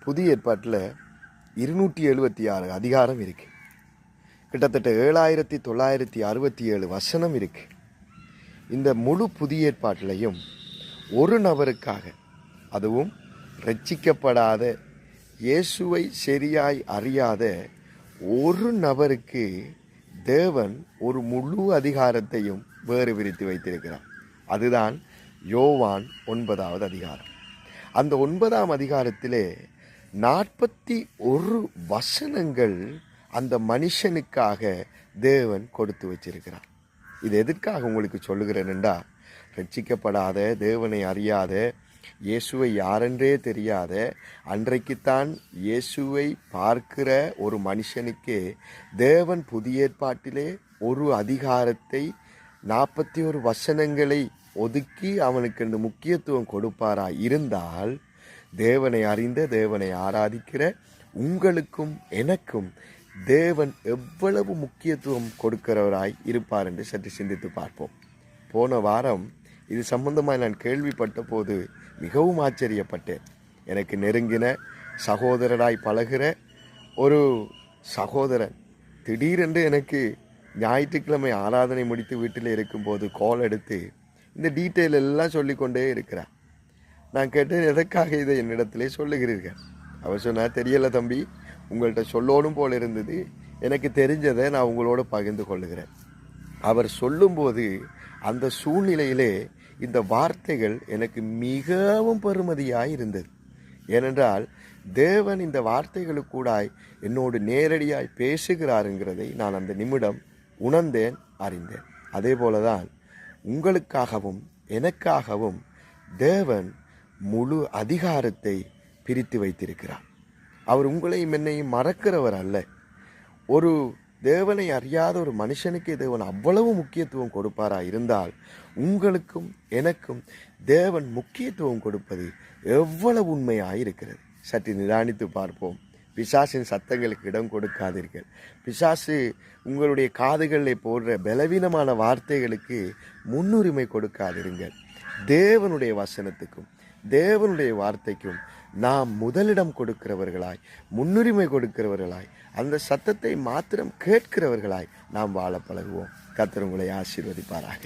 புதிய ஏற்பாட்டில் 276 அதிகாரம் இருக்கு. கிட்டத்தட்ட 7967 வசனம் இருக்கு. இந்த முழு புதிய ஏற்பாட்டிலையும் ஒரு நபருக்காக, அதுவும் ரட்சிக்கப்படாத, இயேசுவை சரியாய் அறியாத ஒரு நபருக்கு தேவன் ஒரு முழு அதிகாரத்தையும் வேறு விரித்து வைத்திருக்கிறார். அதுதான் யோவான் 9வது அதிகாரம். அந்த 9ஆம் அதிகாரத்திலே 41 வசனங்கள் அந்த மனுஷனுக்காக தேவன் கொடுத்து வச்சிருக்கிறார். இது எதற்காக உங்களுக்கு சொல்லுகிறேன்டா, ரட்சிக்கப்படாத, தேவனை அறியாத, இயேசுவை யாரென்றே தெரியாத, அன்றைக்குத்தான் இயேசுவை பார்க்கிற ஒரு மனுஷனுக்கே தேவன் புதிய ஏற்பாட்டிலே ஒரு அதிகாரத்தை 41 வசனங்களை ஒதுக்கி அவனுக்கு இந்த முக்கியத்துவம் கொடுப்பாரா இருந்தால், தேவனை அறிந்த, தேவனை ஆராதிக்கிற உங்களுக்கும் எனக்கும் தேவன் எவ்வளவு முக்கியத்துவம் கொடுக்கிறவராய் இருப்பார் என்று சற்று சிந்தித்து பார்ப்போம். போன வாரம் இது சம்பந்தமாக நான் கேள்விப்பட்ட போது மிகவும் ஆச்சரியப்பட்டேன். எனக்கு நெருங்கின சகோதரராய் பழகிற ஒரு சகோதரன் திடீரென்று எனக்கு ஞாயிற்றுக்கிழமை ஆராதனை முடித்து வீட்டில் இருக்கும்போது கால் எடுத்து இந்த டீட்டெயில் எல்லாம் சொல்லிக்கொண்டே இருக்கிறார். நான் கேட்டேன், எதற்காக இதை என்னிடத்திலே சொல்லுகிறீர்கள்? அவர் சொன்னார், தெரியலை தம்பி, உங்கள்கிட்ட சொல்லணும் போல இருந்தது, எனக்கு தெரிஞ்சதை நான் உங்களோட பகிர்ந்து கொள்ளுகிறேன். அவர் சொல்லும்போது அந்த சூழ்நிலையிலே இந்த வார்த்தைகள் எனக்கு மிகவும் பெருமதியாய் இருந்தது. ஏனென்றால் தேவன் இந்த வார்த்தைகளுக்கூடாய் என்னோடு நேரடியாய் பேசுகிறாருங்கிறதை நான் அந்த நிமிடம் உணர்ந்தேன், அறிந்தேன். அதே போலதான் உங்களுக்காகவும் எனக்காகவும் தேவன் முழு அதிகாரத்தை பிரித்து வைத்திருக்கிறார். அவர் உங்களையும் என்னையும் மறக்கிறவர் அல்ல. ஒரு தேவனை அறியாத ஒரு மனுஷனுக்கு தேவன் அவ்வளவு முக்கியத்துவம் கொடுப்பாரா இருந்தால், உங்களுக்கும் எனக்கும் தேவன் முக்கியத்துவம் கொடுப்பது எவ்வளவு உண்மையாக இருக்கிறது. சற்று நிதானித்து பார்ப்போம். பிசாசின் சத்தங்களுக்கு இடம் கொடுக்காதீர்கள். பிசாசு உங்களுடைய காதுகளில் போடுற பலவீனமான வார்த்தைகளுக்கு முன்னுரிமை கொடுக்காதிருங்கள். தேவனுடைய வசனத்துக்கும் தேவனுடைய வார்த்தைக்கும் நாம் முதலிடம் கொடுக்கிறவர்களாய், முன்னுரிமை கொடுக்கிறவர்களாய், அந்த சத்தத்தை மாத்திரம் கேட்கிறவர்களாய் நாம் வாழ பழகுவோம். கர்த்தர் உங்களை ஆசீர்வதிப்பாராக.